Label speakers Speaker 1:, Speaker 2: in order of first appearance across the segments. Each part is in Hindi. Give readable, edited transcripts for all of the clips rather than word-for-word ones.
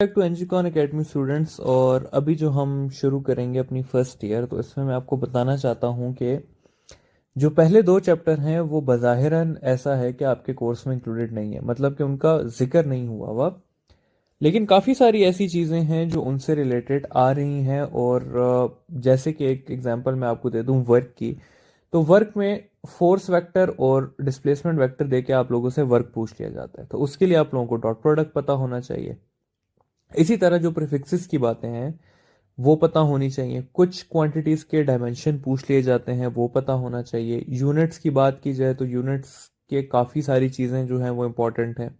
Speaker 1: बैक टू एनजीकॉन एकेडमी स्टूडेंट्स। और अभी जो हम शुरू करेंगे अपनी फर्स्ट ईयर, तो इसमें मैं आपको बताना चाहता हूँ कि जो पहले दो चैप्टर हैं वो बज़ाहिरन ऐसा है कि आपके कोर्स में इंक्लूडेड नहीं है, मतलब कि उनका जिक्र नहीं हुआ हुआ। लेकिन काफ़ी सारी ऐसी चीज़ें हैं जो उनसे रिलेटेड आ रही हैं। और जैसे कि एक एग्जांपल मैं आपको दे दूं वर्क की, तो वर्क में फोर्स वेक्टर और डिस्प्लेसमेंट वेक्टर देके आप लोगों से वर्क पूछ लिया जाता है, तो उसके लिए आप लोगों को डॉट प्रोडक्ट पता होना चाहिए। इसी तरह जो प्रीफिक्सेस की बातें हैं वो पता होनी चाहिए। कुछ क्वांटिटीज के डायमेंशन पूछ लिए जाते हैं, वो पता होना चाहिए। यूनिट्स की बात की जाए तो यूनिट्स के काफ़ी सारी चीज़ें जो हैं वो इम्पोर्टेंट हैं।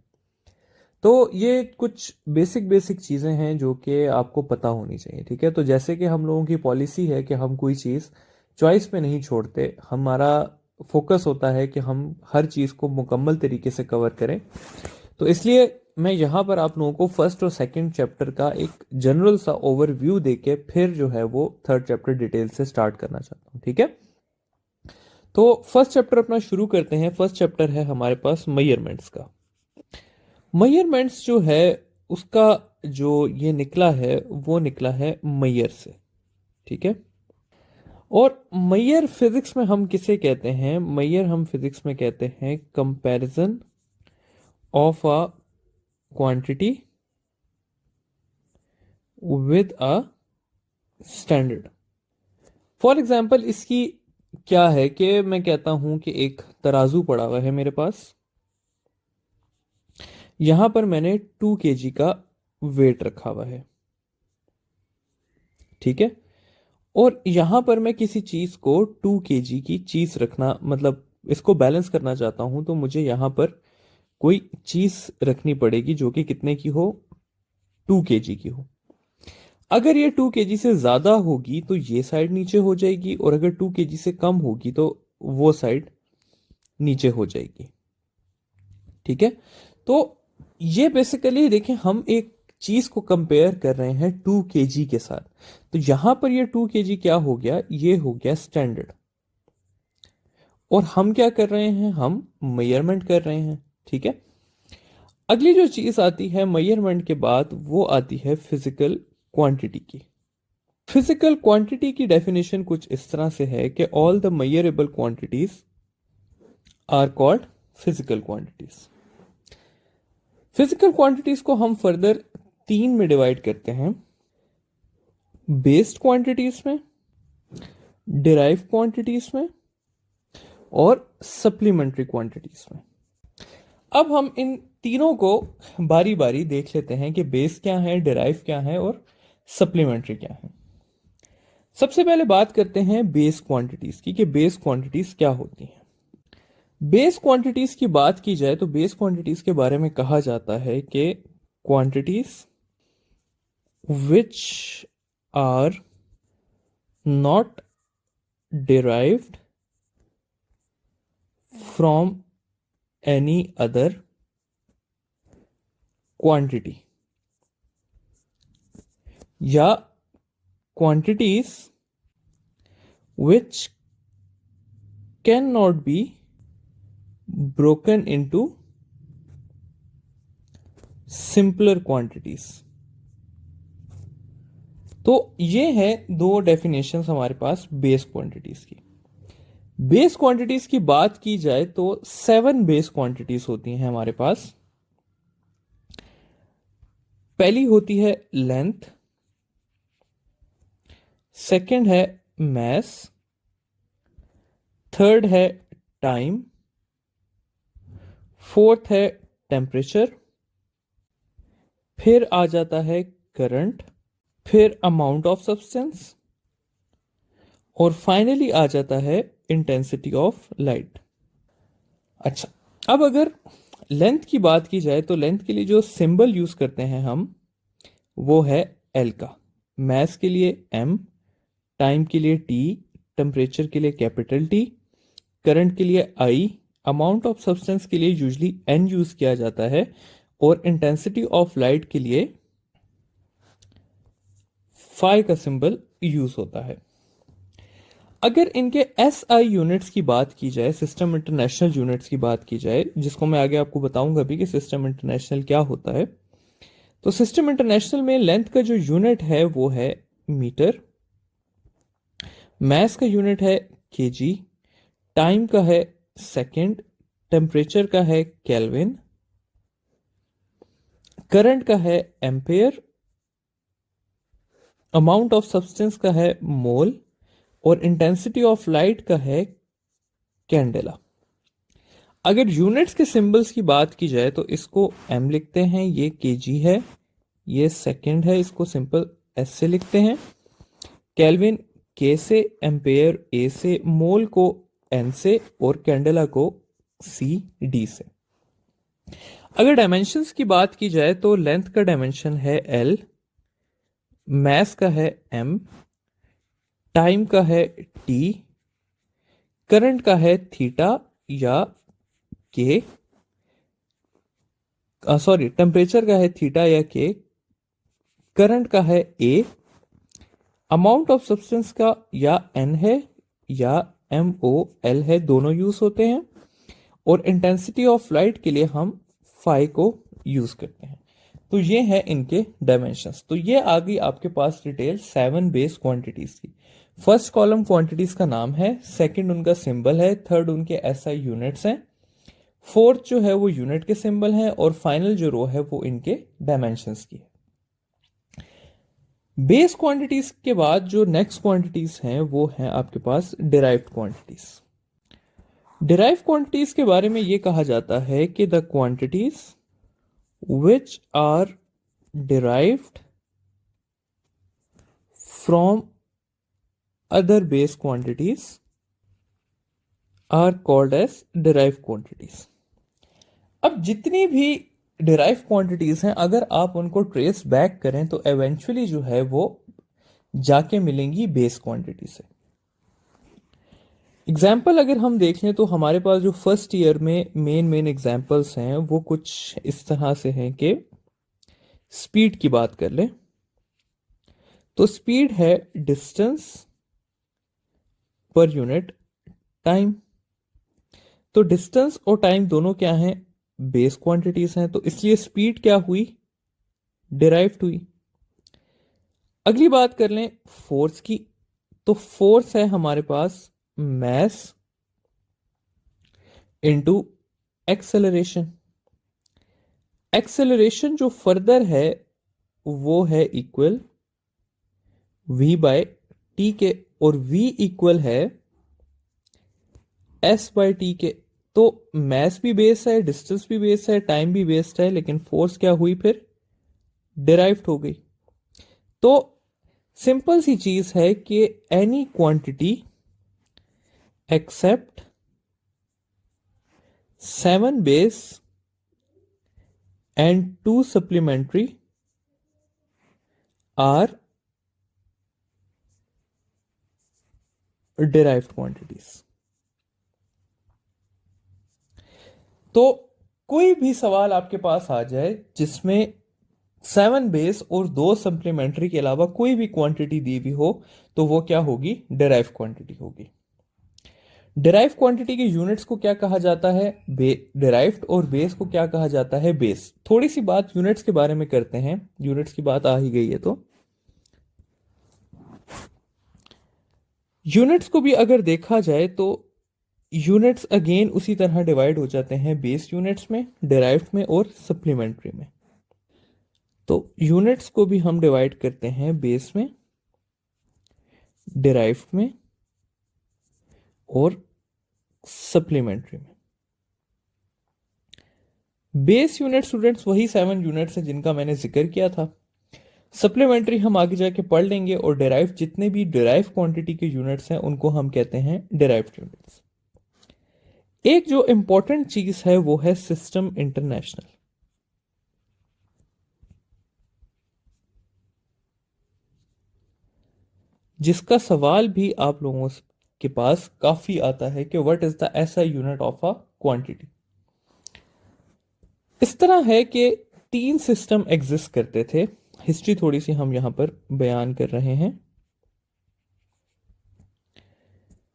Speaker 1: तो ये कुछ बेसिक बेसिक चीज़ें हैं जो कि आपको पता होनी चाहिए, ठीक है। तो जैसे कि हम लोगों की पॉलिसी है कि हम कोई चीज़ चॉइस पे नहीं छोड़ते, हमारा फोकस होता है कि हम हर चीज़ को मुकम्मल तरीके से कवर करें। तो इसलिए मैं यहाँ पर आप लोगों को फर्स्ट और सेकंड चैप्टर का एक जनरल सा ओवरव्यू देके फिर जो है वो थर्ड चैप्टर डिटेल से स्टार्ट करना चाहता हूँ, ठीक है। तो फर्स्ट चैप्टर अपना शुरू करते हैं। फर्स्ट चैप्टर है हमारे पास मेजरमेंट्स का। मेजरमेंट्स जो है उसका जो ये निकला है वो निकला है मैयर से, ठीक है। और मैयर फिजिक्स में हम किसे कहते हैं? मैयर हम फिजिक्स में कहते हैं comparison of a quantity with a standard. For example इसकी क्या है कि मैं कहता हूं कि एक तराजू पड़ा हुआ है मेरे पास, यहां पर मैंने 2 kg का वेट रखा हुआ है, ठीक है। और यहां पर मैं किसी चीज को 2 kg की चीज रखना, मतलब इसको बैलेंस करना चाहता हूं, तो मुझे यहां पर कोई चीज रखनी पड़ेगी जो कि कितने की हो? 2 kg की हो। अगर ये 2 kg से ज्यादा होगी तो ये साइड नीचे हो जाएगी, और अगर 2 kg से कम होगी तो वो साइड नीचे हो जाएगी, ठीक है। तो ये बेसिकली देखें, हम एक चीज को कंपेयर कर रहे हैं 2 kg के साथ। तो यहां पर ये 2 kg क्या हो गया? ये हो गया स्टैंडर्ड। और हम क्या कर रहे हैं? हम मेजरमेंट कर रहे हैं, ठीक है। अगली जो चीज आती है मेजरमेंट के बाद वो आती है फिजिकल क्वांटिटी की। फिजिकल क्वांटिटी की डेफिनेशन कुछ इस तरह से है कि all the measurable quantities are called physical quantities. Physical quantities को हम फर्दर 3 में डिवाइड करते हैं: बेस्ड क्वांटिटीज में, डिराइव क्वांटिटीज में, और सप्लीमेंट्री क्वांटिटीज में। अब हम इन तीनों को बारी बारी देख लेते हैं कि बेस क्या है, डिराइव क्या है, और सप्लीमेंट्री क्या है। सबसे पहले बात करते हैं बेस क्वांटिटीज की कि बेस क्वांटिटीज क्या होती हैं। बेस क्वांटिटीज की बात की जाए तो बेस क्वांटिटीज के बारे में कहा जाता है कि quantities which are not derived from any other quantity, या quantities which cannot be broken into simpler quantities। तो ये है दो डेफिनेशंस हमारे पास बेस क्वांटिटीज की। बेस क्वांटिटीज की बात की जाए तो 7 बेस क्वांटिटीज होती हैं हमारे पास। पहली होती है लेंथ, सेकंड है मैस, थर्ड है टाइम, फोर्थ है टेम्परेचर, फिर आ जाता है करंट, फिर अमाउंट ऑफ सब्सटेंस, और फाइनली आ जाता है इंटेंसिटी ऑफ लाइट। अच्छा, अब अगर लेंथ की बात की जाए तो लेंथ के लिए जो सिंबल यूज करते हैं हम वो है एल का, मैस के लिए एम, टाइम के लिए टी, टेम्परेचर के लिए कैपिटल टी, करंट के लिए आई, अमाउंट ऑफ सब्सटेंस के लिए यूजली एन यूज किया जाता है, और इंटेंसिटी ऑफ लाइट के लिए फाई का सिंबल यूज होता है। अगर इनके एस आई यूनिट्स की बात की जाए, सिस्टम इंटरनेशनल यूनिट्स की बात की जाए, जिसको मैं आगे आपको बताऊंगा भी कि सिस्टम इंटरनेशनल क्या होता है, तो सिस्टम इंटरनेशनल में लेंथ का जो यूनिट है वो है मीटर, मास का यूनिट है केजी, टाइम का है सेकंड, टेम्परेचर का है केल्विन, करंट का है एम्पेयर, अमाउंट ऑफ सब्सटेंस का है मोल और इंटेंसिटी ऑफ लाइट का है कैंडेला। अगर यूनिट्स के सिंबल्स की बात की जाए तो इसको एम लिखते हैं, ये केजी है, ये सेकंड है, इसको सिंपल एस से लिखते हैं, केल्विन के से, एम्पेयर ए से, मोल को एन से और कैंडेला को सी डी से। अगर डायमेंशंस की बात की जाए तो लेंथ का डायमेंशन है एल, मास का है एम, टाइम का है टी, करंट का है थीटा या के, सॉरी टेम्परेचर का है थीटा या के, करंट का है ए, अमाउंट ऑफ सब्सटेंस का या एन है या एम ओ एल है, दोनों यूज होते हैं, और इंटेंसिटी ऑफ लाइट के लिए हम फाई को यूज करते हैं। तो ये है इनके डायमेंशंस। तो ये आ गई आपके पास डिटेल 7 बेस क्वांटिटीज की। फर्स्ट कॉलम क्वांटिटीज का नाम है, सेकंड उनका सिंबल है, थर्ड उनके एसआई यूनिट्स हैं, फोर्थ जो है वो यूनिट के सिंबल है, और फाइनल जो रो है वो इनके डायमेंशंस की है। बेस क्वांटिटीज के बाद जो नेक्स्ट क्वांटिटीज हैं वो हैं आपके पास डिराइव्ड क्वांटिटीज। डिराइव्ड क्वांटिटीज के बारे में ये कहा जाता है कि the quantities which are derived from other base quantities are called as derived quantities। अब जितनी भी derived quantities हैं, अगर आप उनको ट्रेस बैक करें तो eventually जो है वो जाके मिलेंगी बेस क्वांटिटी से। एग्जाम्पल अगर हम देख लें तो हमारे पास जो फर्स्ट ईयर में मेन एग्जाम्पल्स हैं वो कुछ इस तरह से हैं कि स्पीड की बात कर लें तो स्पीड है डिस्टेंस पर यूनिट टाइम। तो डिस्टेंस और टाइम दोनों क्या हैं, बेस क्वांटिटीज हैं, तो इसलिए स्पीड क्या हुई, डिराइव्ड हुई। अगली बात कर लें फोर्स की, तो फोर्स है हमारे पास मैस इनटू एक्सेलरेशन। एक्सेलरेशन जो फर्दर है वो है इक्वल v बाय टी के, और v इक्वल है s बाय टी के। तो मैस भी बेस है, डिस्टेंस भी बेस है, टाइम भी बेस्ड है, लेकिन फोर्स क्या हुई फिर, डिराइव्ड हो गई। तो सिंपल सी चीज है कि any quantity except 7 base and 2 supplementary are derived quantities। तो कोई भी सवाल आपके पास आ जाए जिसमें 7 बेस और 2 सप्लीमेंट्री के अलावा कोई भी क्वांटिटी दी हुई हो तो वो क्या होगी, डिराइव क्वांटिटी होगी। डिराइव क्वांटिटी के यूनिट्स को क्या कहा जाता है, डिराइव्ड, और बेस को क्या कहा जाता है, बेस। थोड़ी सी बात यूनिट्स के बारे में करते हैं, यूनिट्स की बात आ ही गई है तो यूनिट्स को भी अगर देखा जाए तो यूनिट्स अगेन उसी तरह डिवाइड हो जाते हैं बेस यूनिट्स में, डिराइव्ड में और सप्लीमेंट्री में। तो यूनिट्स को भी हम डिवाइड करते हैं बेस में, डिराइव्ड में और सप्लीमेंट्री में। बेस यूनिट स्टूडेंट्स वही 7 यूनिट्स हैं जिनका मैंने जिक्र किया था। सप्लीमेंट्री हम आगे जाके पढ़ लेंगे, और डिराइव जितने भी डिराइव क्वांटिटी के यूनिट्स हैं उनको हम कहते हैं डिराइव्ड यूनिट्स। एक जो इंपॉर्टेंट चीज है वो है सिस्टम इंटरनेशनल। जिसका सवाल भी आप लोगों के पास काफी आता है कि what is the SI unit of a quantity. इस तरह है कि 3 सिस्टम एग्जिस्ट करते थे। हिस्ट्री थोड़ी सी हम यहां पर बयान कर रहे हैं।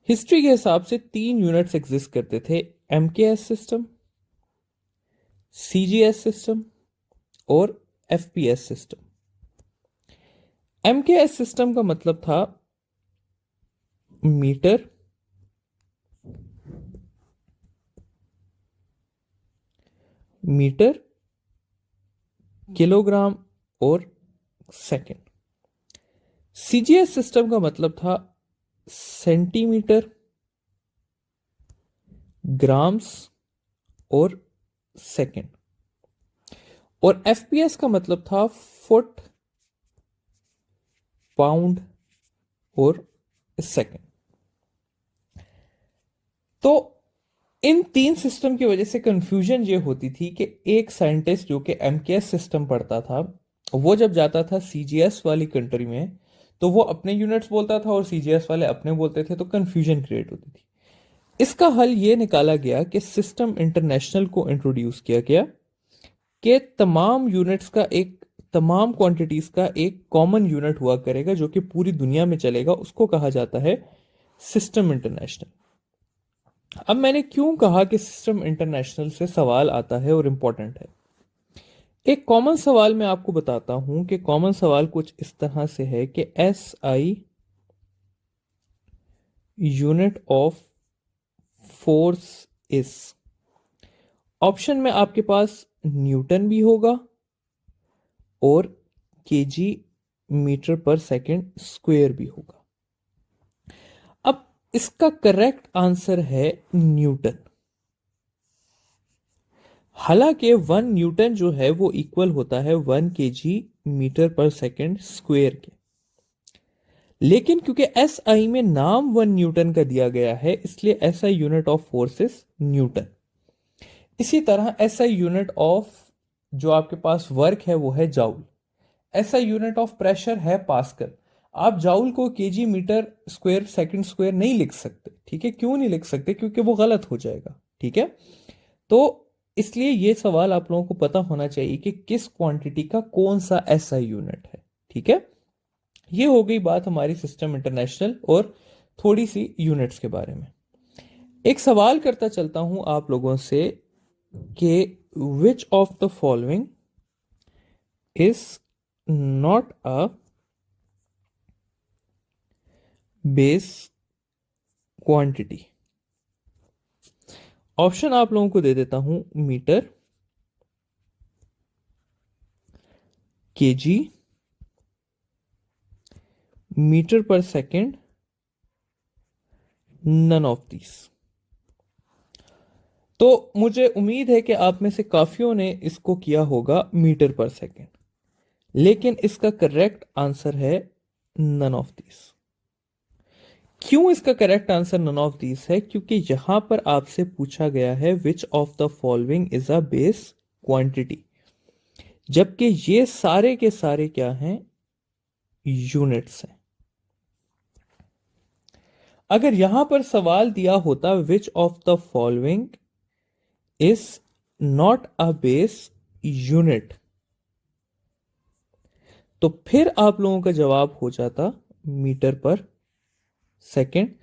Speaker 1: हिस्ट्री के हिसाब से 3 यूनिट्स एग्जिस्ट करते थे, एमकेएस सिस्टम, सीजीएस सिस्टम और एफपीएस सिस्टम। एमकेएस सिस्टम का मतलब था मीटर मीटर किलोग्राम और सेकंड। सीजीएस सिस्टम का मतलब था सेंटीमीटर, ग्राम्स और सेकंड। और एफपीएस का मतलब था फुट, पाउंड और सेकंड। तो इन तीन सिस्टम की वजह से कंफ्यूजन ये होती थी कि एक साइंटिस्ट जो कि एमकेएस सिस्टम पढ़ता था, वो जब जाता था सीजीएस वाली कंट्री में तो वो अपने यूनिट्स बोलता था और सीजीएस वाले अपने बोलते थे, तो कंफ्यूजन क्रिएट होती थी। इसका हल ये निकाला गया कि सिस्टम इंटरनेशनल को इंट्रोड्यूस किया गया कि तमाम क्वांटिटीज का एक कॉमन यूनिट हुआ करेगा जो कि पूरी दुनिया में चलेगा, उसको कहा जाता है सिस्टम इंटरनेशनल। अब मैंने क्यों कहा कि सिस्टम इंटरनेशनल से सवाल आता है और इंपॉर्टेंट है। एक कॉमन सवाल मैं आपको बताता हूं कि कॉमन सवाल कुछ इस तरह से है कि SI unit of force is. Option में आपके पास न्यूटन भी होगा और केजी मीटर पर सेकंड स्क्वायर भी होगा। अब इसका करेक्ट आंसर है न्यूटन। हालांकि 1 न्यूटन जो है वो इक्वल होता है 1 केजी मीटर पर सेकंड स्क्वायर के, लेकिन क्योंकि एसआई में नाम 1 न्यूटन का दिया गया है इसलिए SI unit of force is Newton. इसी तरह एसआई यूनिट ऑफ जो आपके पास वर्क है वो है joule. SI unit of pressure है पास्कल। आप जाउल को kg metre square second square नहीं लिख सकते, ठीक है। क्यों नहीं लिख सकते? क्योंकि वो गलत हो जाएगा, ठीक है। तो इसलिए ये सवाल आप लोगों को पता होना चाहिए कि किस क्वांटिटी का कौन सा एसआई यूनिट है, ठीक है। ये हो गई बात हमारी सिस्टम इंटरनेशनल और थोड़ी सी यूनिट्स के बारे में। एक सवाल करता चलता हूं आप लोगों से कि विच of the following is not a base quantity. Option आप लोगों को दे देता हूं, मीटर, केजी, मीटर पर सेकंड, नन ऑफ दिस। तो मुझे उम्मीद है कि आप में से काफियों ने इसको किया होगा मीटर पर सेकंड, लेकिन इसका करेक्ट आंसर है नन ऑफ दिस। क्यों इसका correct answer none of this है? क्योंकि यहां पर आपसे पूछा गया है which of the following is a base quantity, जबकि ये सारे के सारे क्या हैं? यूनिट्स हैं। अगर यहां पर सवाल दिया होता विच of the following is not a base unit, तो फिर आप लोगों का जवाब हो जाता मीटर पर सेकंड,